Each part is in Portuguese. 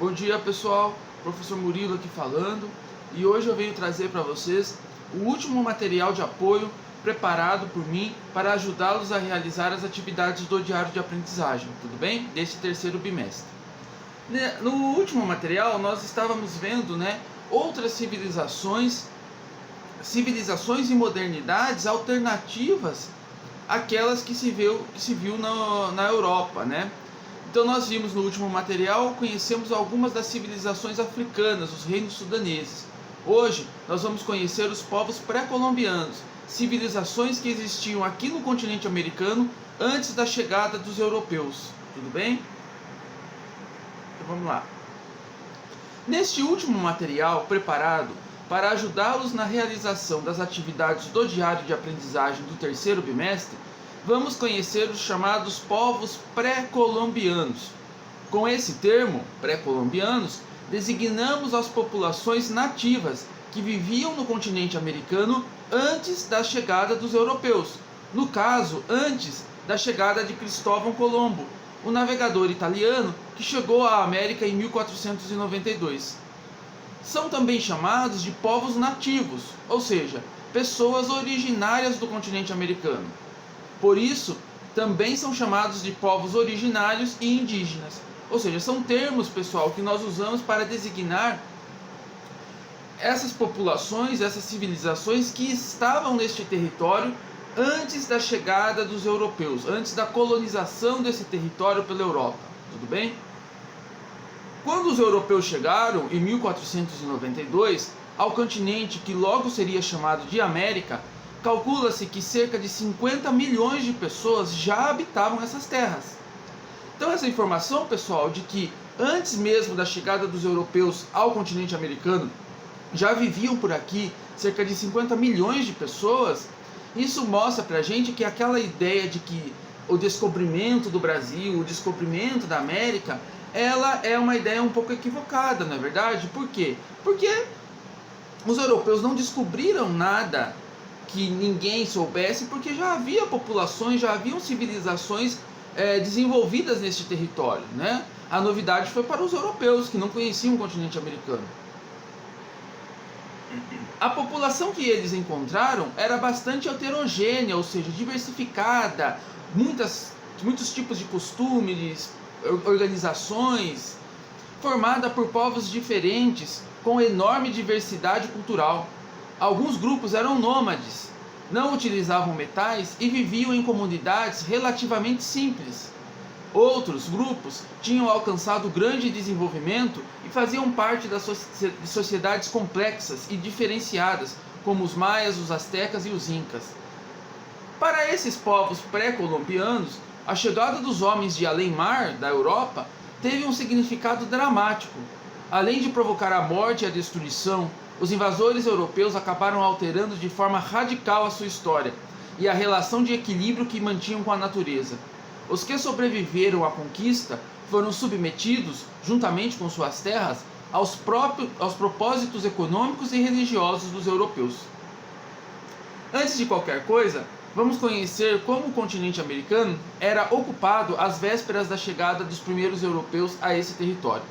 Bom dia pessoal, professor Murilo aqui falando, e hoje eu venho trazer para vocês o último material de apoio preparado por mim para ajudá-los a realizar as atividades do diário de aprendizagem, tudo bem? Deste terceiro bimestre. No último material nós estávamos vendo, outras civilizações e modernidades alternativas àquelas que se viu na Europa, né? Então nós vimos no último material, conhecemos algumas das civilizações africanas, os reinos sudaneses. Hoje nós vamos conhecer os povos pré-colombianos, civilizações que existiam aqui no continente americano antes da chegada dos europeus. Tudo bem? Então vamos lá. Neste último material preparado para ajudá-los na realização das atividades do diário de aprendizagem do terceiro bimestre, vamos conhecer os chamados povos pré-colombianos. Com esse termo, pré-colombianos, designamos as populações nativas que viviam no continente americano antes da chegada dos europeus. No caso, antes da chegada de Cristóvão Colombo, o navegador italiano que chegou à América em 1492. São também chamados de povos nativos, ou seja, pessoas originárias do continente americano. Por isso, também são chamados de povos originários e indígenas. Ou seja, são termos, pessoal, que nós usamos para designar essas populações, essas civilizações que estavam neste território antes da chegada dos europeus, antes da colonização desse território pela Europa. Tudo bem? Quando os europeus chegaram, em 1492, ao continente que logo seria chamado de América, calcula-se que cerca de 50 milhões de pessoas já habitavam essas terras. Então essa informação, pessoal, de que antes mesmo da chegada dos europeus ao continente americano, já viviam por aqui cerca de 50 milhões de pessoas, isso mostra pra gente que aquela ideia de que o descobrimento do Brasil, o descobrimento da América, ela é uma ideia um pouco equivocada, não é verdade? Por quê? Porque os europeus não descobriram nada que ninguém soubesse, porque já havia populações, já haviam civilizações desenvolvidas neste território, né? A novidade foi para os europeus, que não conheciam o continente americano. A população que eles encontraram era bastante heterogênea, ou seja, diversificada, muitos tipos de costumes, organizações, formada por povos diferentes, com enorme diversidade cultural. Alguns grupos eram nômades, não utilizavam metais e viviam em comunidades relativamente simples. Outros grupos tinham alcançado grande desenvolvimento e faziam parte de sociedades complexas e diferenciadas, como os maias, os astecas e os incas. Para esses povos pré-colombianos, a chegada dos homens de além-mar da Europa teve um significado dramático. Além de provocar a morte e a destruição, os invasores europeus acabaram alterando de forma radical a sua história e a relação de equilíbrio que mantinham com a natureza. Os que sobreviveram à conquista foram submetidos, juntamente com suas terras, aos propósitos econômicos e religiosos dos europeus. Antes de qualquer coisa, vamos conhecer como o continente americano era ocupado às vésperas da chegada dos primeiros europeus a esse território.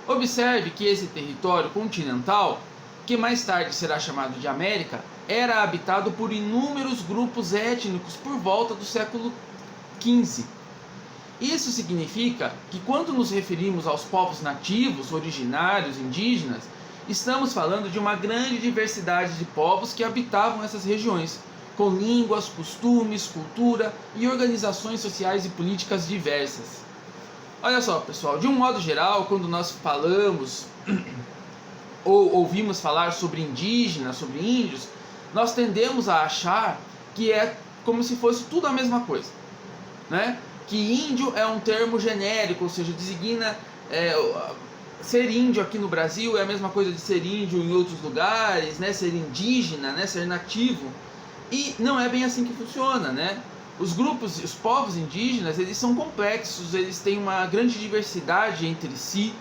Observe que esse território continental, que mais tarde será chamado de América, era habitado por inúmeros grupos étnicos por volta do século XV. Isso significa que quando nos referimos aos povos nativos, originários, indígenas, estamos falando de uma grande diversidade de povos que habitavam essas regiões, com línguas, costumes, cultura e organizações sociais e políticas diversas. Olha só, pessoal, de um modo geral, quando nós falamos ou ouvimos falar sobre indígenas, sobre índios, nós tendemos a achar que é como se fosse tudo a mesma coisa, né? Que índio é um termo genérico, ou seja, designa ser índio aqui no Brasil é a mesma coisa de ser índio em outros lugares, né? Ser indígena, né? Ser nativo. E não é bem assim que funciona, né? Os povos indígenas, eles são complexos, eles têm uma grande diversidade entre si,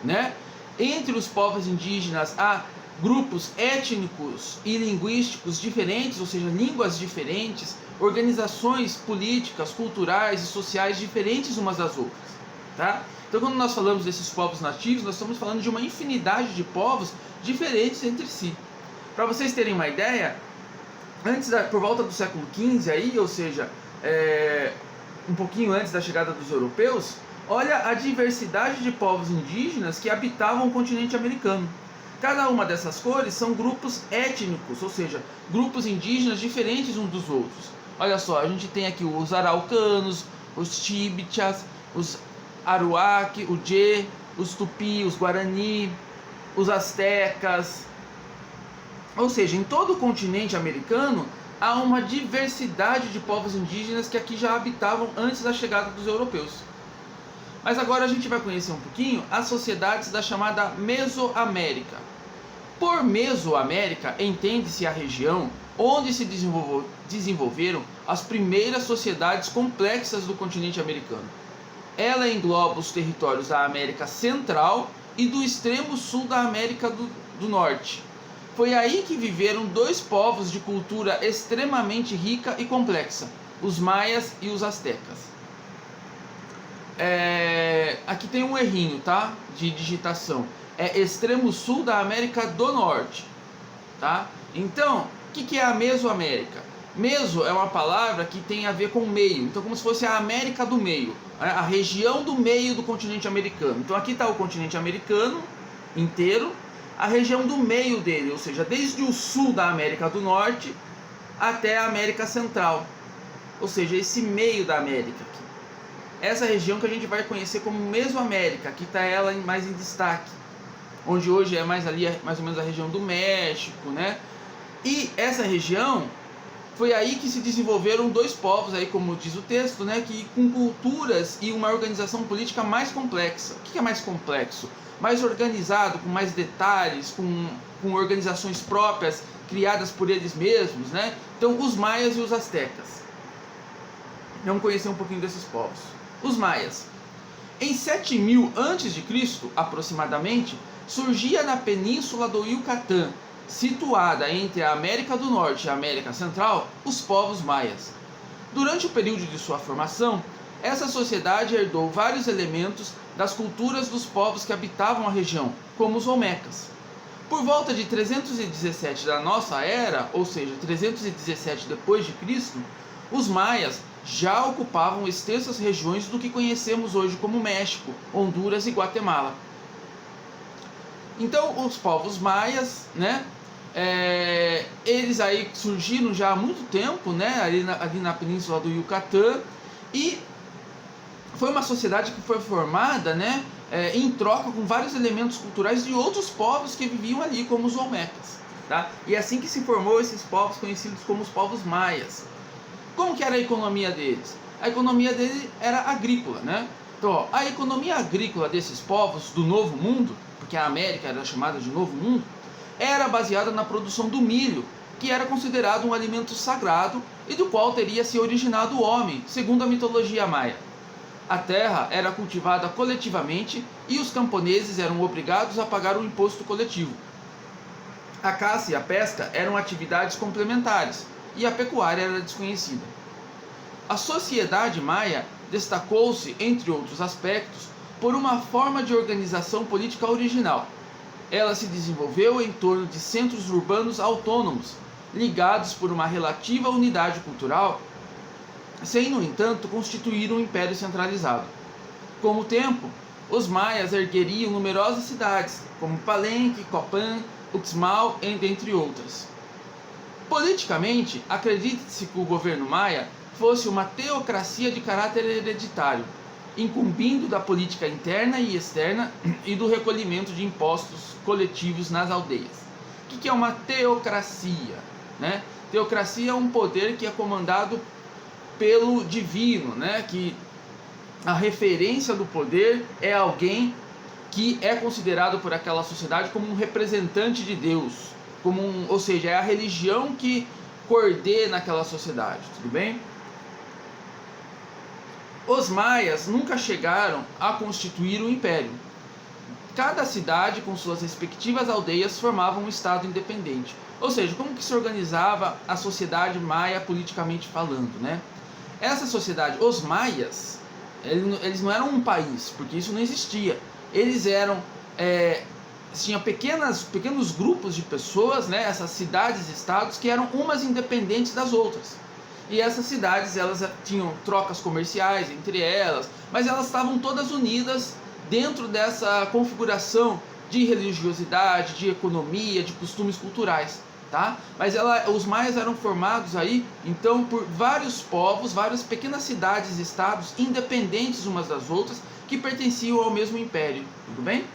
né? Entre os povos indígenas há grupos étnicos e linguísticos diferentes, ou seja, línguas diferentes, organizações políticas, culturais e sociais diferentes umas das outras. tá? Então, quando nós falamos desses povos nativos, nós estamos falando de uma infinidade de povos diferentes entre si. Para vocês terem uma ideia, por volta do século XV, aí, ou seja, um pouquinho antes da chegada dos europeus, olha a diversidade de povos indígenas que habitavam o continente americano. Cada uma dessas cores são grupos étnicos, ou seja, grupos indígenas diferentes uns dos outros. Olha só, a gente tem aqui os araucanos, os Chibchas, os Aruac, o Jê, os Tupi, os Guarani, os Astecas. Ou seja, em todo o continente americano há uma diversidade de povos indígenas que aqui já habitavam antes da chegada dos europeus. Mas agora a gente vai conhecer um pouquinho as sociedades da chamada Mesoamérica. Por Mesoamérica, entende-se a região onde se desenvolveram as primeiras sociedades complexas do continente americano. Ela engloba os territórios da América Central e do extremo sul da América do Norte. Foi aí que viveram dois povos de cultura extremamente rica e complexa, os maias e os astecas. Aqui tem um errinho, tá? De digitação. É extremo sul da América do Norte, tá? Então, o que é a Mesoamérica? Meso é uma palavra que tem a ver com meio, então como se fosse a América do meio, a região do meio do continente americano. Então aqui está o continente americano inteiro, a região do meio dele, ou seja, desde o sul da América do Norte até a América Central, ou seja, esse meio da América aqui. Essa região que a gente vai conhecer como Mesoamérica, aqui está ela mais em destaque, onde hoje é mais ali, mais ou menos a região do México, né? E essa região foi aí que se desenvolveram dois povos, aí como diz o texto, né, que com culturas e uma organização política mais complexa. O que é mais complexo? Mais organizado, com mais detalhes, com organizações próprias, criadas por eles mesmos, né? Então, os maias e os astecas. Vamos conhecer um pouquinho desses povos. Os maias. Em 7000 a.C., aproximadamente, surgia na península do Yucatán, situada entre a América do Norte e a América Central, os povos maias. Durante o período de sua formação, essa sociedade herdou vários elementos das culturas dos povos que habitavam a região, como os olmecas. Por volta de 317 da nossa era, ou seja, 317 depois de Cristo, os maias já ocupavam extensas regiões do que conhecemos hoje como México, Honduras e Guatemala. Então, os povos maias, né, eles aí surgiram já há muito tempo, né, ali na península do Yucatán, e foi uma sociedade que foi formada, né, em troca com vários elementos culturais de outros povos que viviam ali, como os olmecas, tá? E é assim que se formou esses povos conhecidos como os povos maias. Como que era a economia deles? A economia deles era agrícola, né? Então, ó, a economia agrícola desses povos do Novo Mundo, porque a América era chamada de Novo Mundo, era baseada na produção do milho, que era considerado um alimento sagrado e do qual teria se originado o homem, segundo a mitologia maia. A terra era cultivada coletivamente e os camponeses eram obrigados a pagar um imposto coletivo. A caça e a pesca eram atividades complementares e a pecuária era desconhecida. A sociedade maia destacou-se, entre outros aspectos, por uma forma de organização política original. Ela se desenvolveu em torno de centros urbanos autônomos, ligados por uma relativa unidade cultural, sem, no entanto, constituir um império centralizado. Com o tempo, os maias ergueriam numerosas cidades, como Palenque, Copán, Uxmal, entre outras. Politicamente, acredita-se que o governo maia fosse uma teocracia de caráter hereditário, incumbindo da política interna e externa e do recolhimento de impostos coletivos nas aldeias. O que é uma teocracia, né? Teocracia é um poder que é comandado pelo divino, né? Que a referência do poder é alguém que é considerado por aquela sociedade como um representante de Deus, ou seja, é a religião que coordena aquela sociedade, tudo bem? Os maias nunca chegaram a constituir um império. Cada cidade, com suas respectivas aldeias, formava um estado independente. Ou seja, como que se organizava a sociedade maia politicamente falando, né? Essa sociedade, os maias, Eles não eram um país, porque isso não existia. Eles eram tinha pequenos grupos de pessoas, né, essas cidades-estados que eram umas independentes das outras. E essas cidades, elas tinham trocas comerciais entre elas, mas elas estavam todas unidas dentro dessa configuração de religiosidade, de economia, de costumes culturais, tá? Mas os maias eram formados aí, então, por vários povos, várias pequenas cidades-estados independentes umas das outras, que pertenciam ao mesmo império, tudo bem?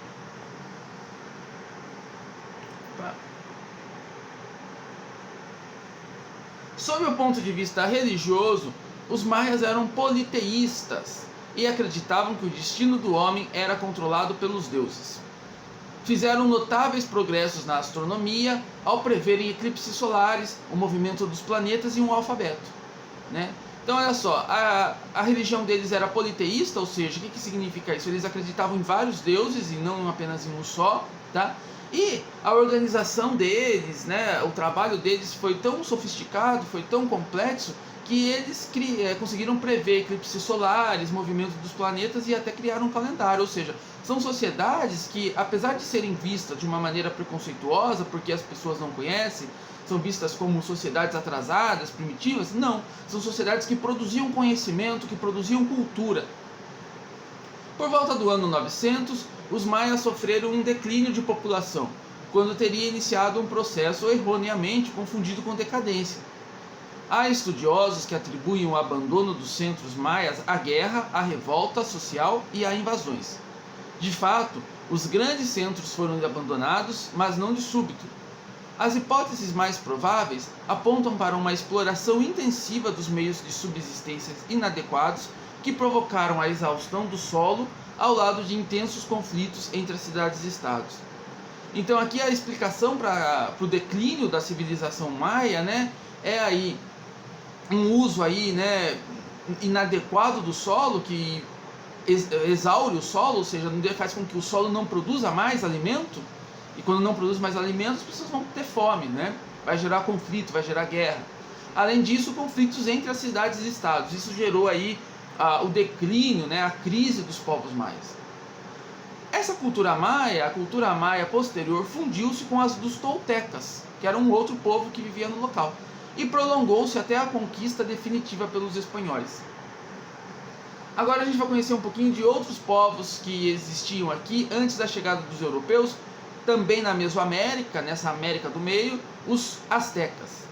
Sob o ponto de vista religioso, os maias eram politeístas e acreditavam que o destino do homem era controlado pelos deuses. Fizeram notáveis progressos na astronomia ao preverem eclipses solares, o movimento dos planetas e um alfabeto, né? Então olha só, a religião deles era politeísta, ou seja, o que significa isso? Eles acreditavam em vários deuses e não apenas em um só, tá? E a organização deles, né, o trabalho deles foi tão sofisticado, foi tão complexo, que eles conseguiram prever eclipses solares, movimento dos planetas e até criaram um calendário. Ou seja, são sociedades que, apesar de serem vistas de uma maneira preconceituosa, porque as pessoas não conhecem, são vistas como sociedades atrasadas, primitivas, não. São sociedades que produziam conhecimento, que produziam cultura. Por volta do ano 900, os maias sofreram um declínio de população, quando teria iniciado um processo erroneamente confundido com decadência. Há estudiosos que atribuem o abandono dos centros maias à guerra, à revolta social e a invasões. De fato, os grandes centros foram abandonados, mas não de súbito. As hipóteses mais prováveis apontam para uma exploração intensiva dos meios de subsistência inadequados que provocaram a exaustão do solo ao lado de intensos conflitos entre as cidades-estados. Então aqui a explicação para o declínio da civilização maia, né, é aí um uso aí, né, inadequado do solo, que exaure o solo, ou seja, faz com que o solo não produza mais alimento, e quando não produz mais alimento, as pessoas vão ter fome, né? Vai gerar conflito, vai gerar guerra. Além disso, conflitos entre as cidades e estados. Isso gerou aí o declínio, né, a crise dos povos maias. Essa cultura maia, a cultura maia posterior, fundiu-se com as dos toltecas, que era um outro povo que vivia no local, e prolongou-se até a conquista definitiva pelos espanhóis. Agora a gente vai conhecer um pouquinho de outros povos que existiam aqui antes da chegada dos europeus, também na Mesoamérica, nessa América do Meio, os astecas.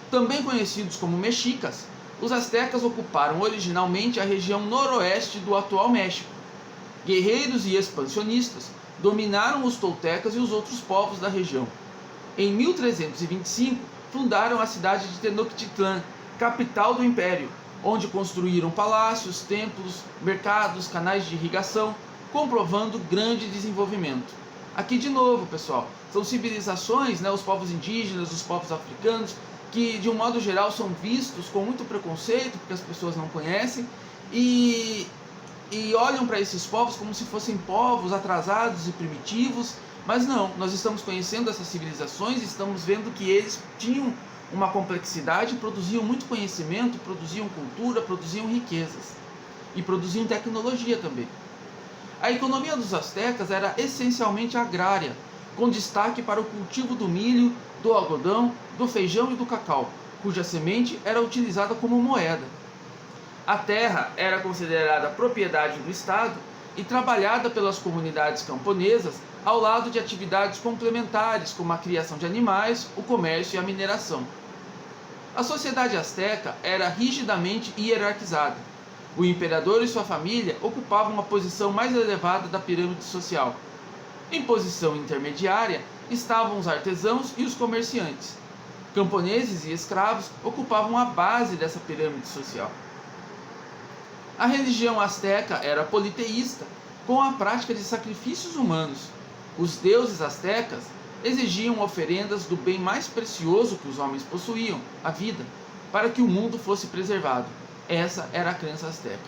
Também conhecidos como mexicas, os astecas ocuparam originalmente a região noroeste do atual México. Guerreiros e expansionistas dominaram os toltecas e os outros povos da região. Em 1325, fundaram a cidade de Tenochtitlan, capital do império, onde construíram palácios, templos, mercados, canais de irrigação, comprovando grande desenvolvimento. Aqui de novo, pessoal, são civilizações, né, os povos indígenas, os povos africanos, que de um modo geral são vistos com muito preconceito, porque as pessoas não conhecem, e olham para esses povos como se fossem povos atrasados e primitivos, mas não, nós estamos conhecendo essas civilizações e estamos vendo que eles tinham uma complexidade, produziam muito conhecimento, produziam cultura, produziam riquezas e produziam tecnologia também. A economia dos astecas era essencialmente agrária, com destaque para o cultivo do milho, do algodão, do feijão e do cacau, cuja semente era utilizada como moeda. A terra era considerada propriedade do Estado e trabalhada pelas comunidades camponesas ao lado de atividades complementares como a criação de animais, o comércio e a mineração. A sociedade asteca era rigidamente hierarquizada. O imperador e sua família ocupavam a posição mais elevada da pirâmide social. Em posição intermediária estavam os artesãos e os comerciantes. Camponeses e escravos ocupavam a base dessa pirâmide social. A religião asteca era politeísta, com a prática de sacrifícios humanos. Os deuses astecas exigiam oferendas do bem mais precioso que os homens possuíam, a vida, para que o mundo fosse preservado. Essa era a crença asteca.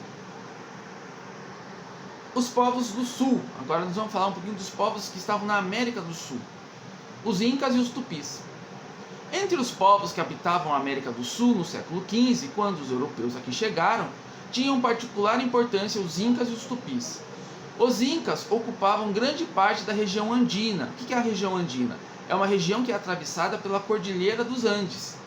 Os povos do sul. Agora nós vamos falar um pouquinho dos povos que estavam na América do Sul. Os incas e os tupis. Entre os povos que habitavam a América do Sul no século XV, quando os europeus aqui chegaram, tinham particular importância os incas e os tupis. Os incas ocupavam grande parte da região andina. O que é a região andina? É uma região que é atravessada pela Cordilheira dos Andes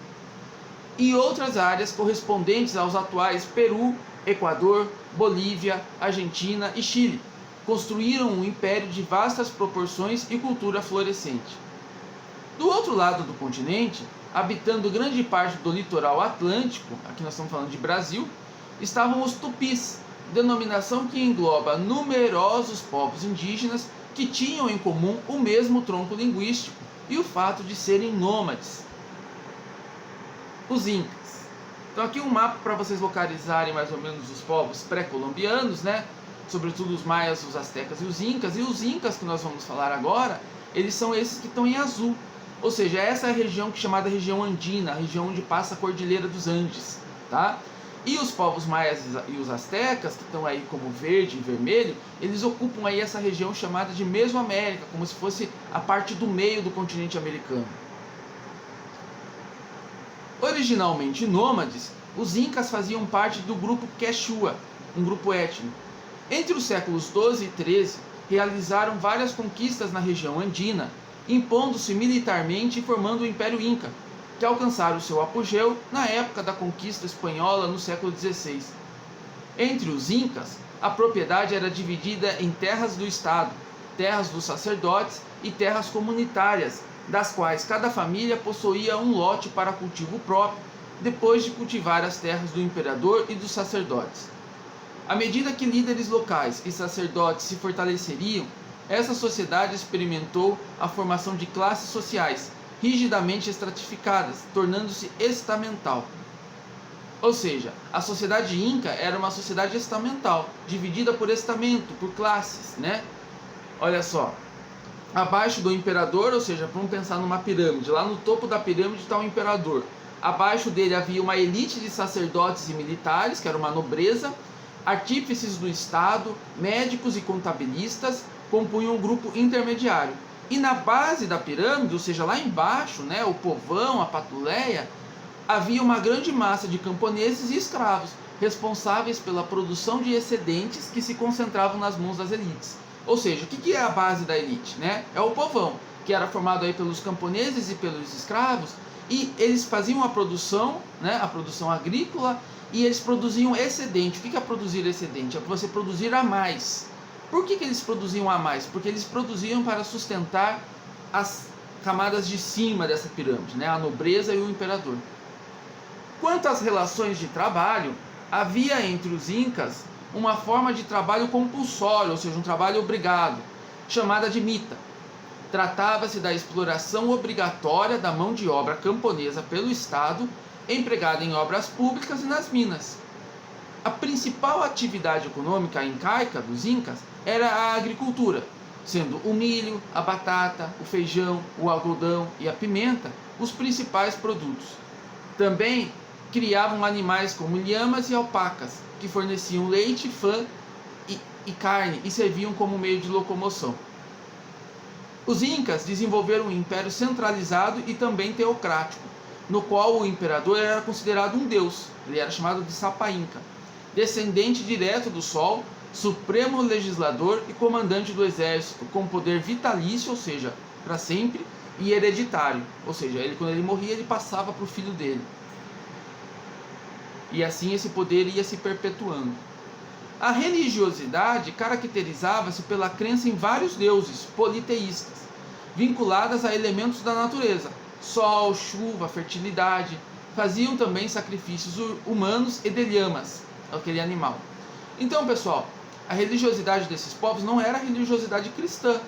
e outras áreas correspondentes aos atuais Peru, Equador, Bolívia, Argentina e Chile. Construíram um império de vastas proporções e cultura florescente. Do outro lado do continente, habitando grande parte do litoral atlântico, aqui nós estamos falando de Brasil, estavam os tupis, denominação que engloba numerosos povos indígenas que tinham em comum o mesmo tronco linguístico e o fato de serem nômades. Os incas. Então aqui um mapa para vocês localizarem mais ou menos os povos pré-colombianos, né? Sobretudo os maias, os astecas e os incas. E os incas que nós vamos falar agora, eles são esses que estão em azul. Ou seja, essa é a região que é chamada região andina, a região onde passa a Cordilheira dos Andes, tá? E os povos maias e os astecas, que estão aí como verde e vermelho, eles ocupam aí essa região chamada de Mesoamérica, como se fosse a parte do meio do continente americano. Originalmente nômades, os incas faziam parte do grupo Quechua, um grupo étnico. Entre os séculos 12 e 13, realizaram várias conquistas na região andina, impondo-se militarmente e formando o Império Inca, que alcançaram seu apogeu na época da conquista espanhola no século XVI. Entre os incas, a propriedade era dividida em terras do Estado, terras dos sacerdotes e terras comunitárias, das quais cada família possuía um lote para cultivo próprio, depois de cultivar as terras do imperador e dos sacerdotes. À medida que líderes locais e sacerdotes se fortaleceriam, essa sociedade experimentou a formação de classes sociais, rigidamente estratificadas, tornando-se estamental. Ou seja, a sociedade inca era uma sociedade estamental, dividida por estamento, por classes, né? Olha só, abaixo do imperador, ou seja, vamos pensar numa pirâmide, lá no topo da pirâmide está o imperador. Abaixo dele havia uma elite de sacerdotes e militares, que era uma nobreza, artífices do Estado, médicos e contabilistas compunham um grupo intermediário. E na base da pirâmide, ou seja, lá embaixo, né, o povão, a patuleia, havia uma grande massa de camponeses e escravos, responsáveis pela produção de excedentes que se concentravam nas mãos das elites. Ou seja, o que é a base da elite? Né? É o povão, que era formado aí pelos camponeses e pelos escravos, e eles faziam a produção, né, a produção agrícola, e eles produziam excedente. O que é produzir excedente? É você produzir a mais. Por que eles produziam a mais? Porque eles produziam para sustentar as camadas de cima dessa pirâmide, né? A nobreza e o imperador. Quanto às relações de trabalho, havia entre os incas uma forma de trabalho compulsório, ou seja, um trabalho obrigado, chamada de mita. Tratava-se da exploração obrigatória da mão de obra camponesa pelo Estado, empregada em obras públicas e nas minas. A principal atividade econômica incaica dos incas era a agricultura, sendo o milho, a batata, o feijão, o algodão e a pimenta os principais produtos. Também criavam animais como lhamas e alpacas, que forneciam leite, fã e carne e serviam como meio de locomoção. Os incas desenvolveram um império centralizado e também teocrático, no qual o imperador era considerado um deus, ele era chamado de Sapa Inca, descendente direto do Sol, supremo legislador e comandante do exército, com poder vitalício, ou seja, para sempre, e hereditário, ou seja, quando ele morria, ele passava para o filho dele. E assim esse poder ia se perpetuando. A religiosidade caracterizava-se pela crença em vários deuses politeístas, vinculadas a elementos da natureza, sol, chuva, fertilidade. Faziam também sacrifícios humanos e de lhamas, aquele animal. Então, pessoal, a religiosidade desses povos não era a religiosidade cristã,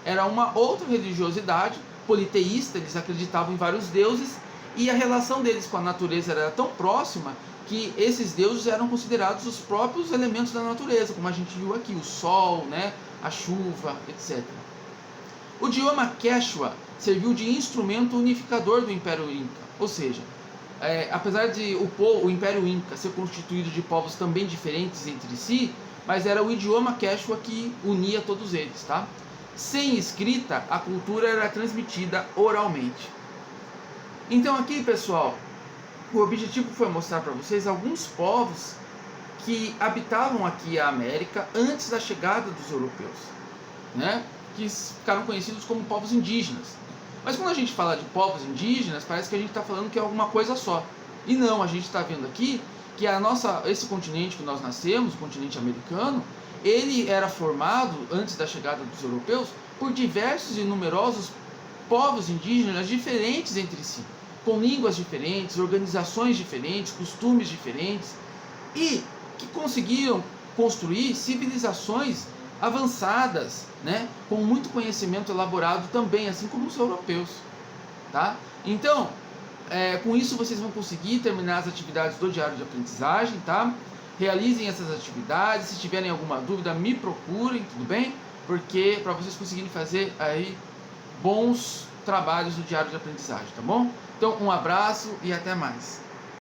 era uma outra religiosidade politeísta. Eles acreditavam em vários deuses e a relação deles com a natureza era tão próxima que esses deuses eram considerados os próprios elementos da natureza, como a gente viu aqui, o sol, né, a chuva, etc. O idioma Quechua serviu de instrumento unificador do Império Inca, ou seja, apesar de o Império Inca ser constituído de povos também diferentes entre si, mas era o idioma Quechua que unia todos eles, tá? Sem escrita, a cultura era transmitida oralmente. Então aqui, pessoal, o objetivo foi mostrar para vocês alguns povos que habitavam aqui a América antes da chegada dos europeus, né? Que ficaram conhecidos como povos indígenas. Mas quando a gente fala de povos indígenas, parece que a gente está falando que é alguma coisa só. E não, a gente está vendo aqui que esse continente que nós nascemos, o continente americano, ele era formado, antes da chegada dos europeus, por diversos e numerosos povos indígenas diferentes entre si, com línguas diferentes, organizações diferentes, costumes diferentes, e que conseguiram construir civilizações avançadas, né, com muito conhecimento elaborado também, assim como os europeus, tá? Então, com isso vocês vão conseguir terminar as atividades do diário de aprendizagem, tá? Realizem essas atividades, se tiverem alguma dúvida me procurem, tudo bem? Porque para vocês conseguirem fazer aí bons trabalhos do diário de aprendizagem, tá bom? Então, um abraço e até mais.